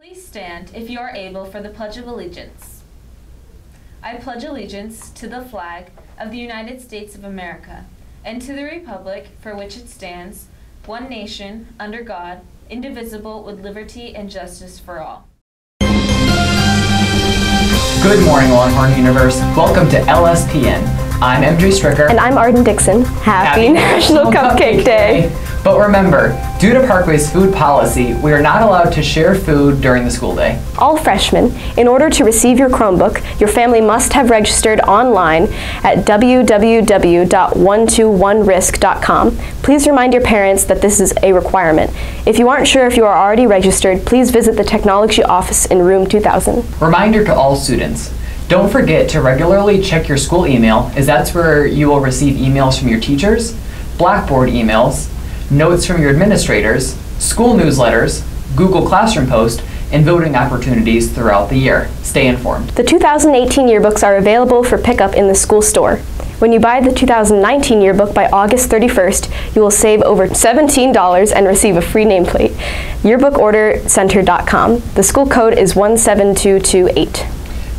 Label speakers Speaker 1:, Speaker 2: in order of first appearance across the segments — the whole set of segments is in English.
Speaker 1: Please stand if you are able for the Pledge of Allegiance. I pledge allegiance to the flag of the United States of America and to the republic for which it stands, one nation, under God, indivisible, with liberty and justice for all.
Speaker 2: Good morning, Longhorn Universe. Welcome to LSPN. I'm MJ Stricker.
Speaker 3: And I'm Arden Dixon. Happy National Cupcake Day.
Speaker 2: But remember, due to Parkway's food policy, we are not allowed to share food during the school day.
Speaker 3: All freshmen, in order to receive your Chromebook, your family must have registered online at www.121risk.com. Please remind your parents that this is a requirement. If you aren't sure if you are already registered, please visit the technology office in room 2000.
Speaker 2: Reminder to all students. Don't forget to regularly check your school email, as that's where you will receive emails from your teachers, Blackboard emails, notes from your administrators, school newsletters, Google Classroom posts, and voting opportunities throughout the year. Stay informed.
Speaker 3: The 2018 yearbooks are available for pickup in the school store. When you buy the 2019 yearbook by August 31st, you will save over $17 and receive a free nameplate. Yearbookordercenter.com. The school code is 17228.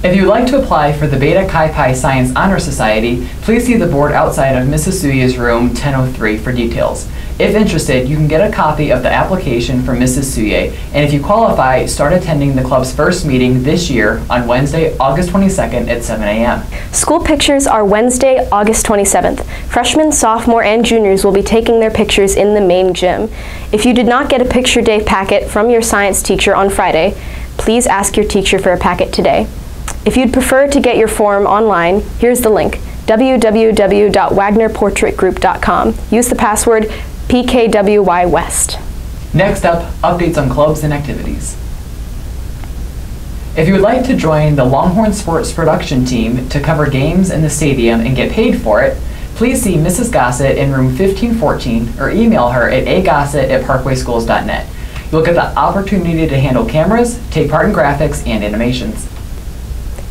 Speaker 2: If you'd like to apply for the Beta Chi Pi Science Honor Society, please see the board outside of Mrs. Suya's room 1003 for details. If interested, you can get a copy of the application from Mrs. Suye, and if you qualify, start attending the club's first meeting this year on Wednesday, August 22nd at 7 a.m.
Speaker 3: School pictures are Wednesday, August 27th. Freshmen, sophomore, and juniors will be taking their pictures in the main gym. If you did not get a picture day packet from your science teacher on Friday, please ask your teacher for a packet today. If you'd prefer to get your form online, here's the link, www.wagnerportraitgroup.com. Use the password PKWYWest.
Speaker 2: Next up, updates on clubs and activities. If you would like to join the Longhorn Sports production team to cover games in the stadium and get paid for it, please see Mrs. Gossett in room 1514 or email her at agossett@parkwayschools.net. You'll get the opportunity to handle cameras, take part in graphics, and animations.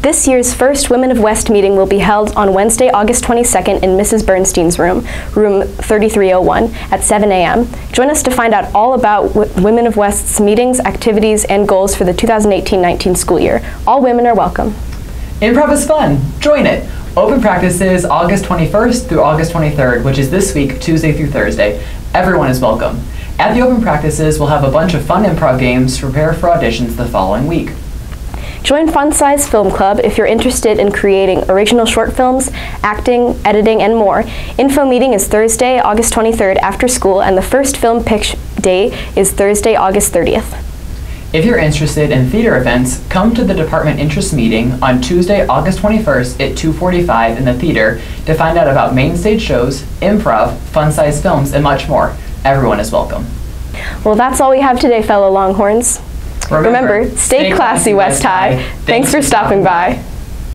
Speaker 3: This year's first Women of West meeting will be held on Wednesday, August 22nd in Mrs. Bernstein's room, room 3301, at 7 a.m. Join us to find out all about Women of West's meetings, activities, and goals for the 2018-19 school year. All women are welcome.
Speaker 2: Improv is fun. Join it. Open practices August 21st through August 23rd, which is this week, Tuesday through Thursday. Everyone is welcome. At the open practices, we'll have a bunch of fun improv games to prepare for auditions the following week.
Speaker 3: Join FunSize Film Club if you're interested in creating original short films, acting, editing, and more. Info meeting is Thursday, August 23rd after school, and the first film pitch day is Thursday, August 30th.
Speaker 2: If you're interested in theater events, come to the department interest meeting on Tuesday, August 21st at 2:45 in the theater to find out about main stage shows, improv, FunSize films, and much more. Everyone is welcome.
Speaker 3: Well, that's all we have today, fellow Longhorns. Remember, stay classy, West High. Thanks for stopping by.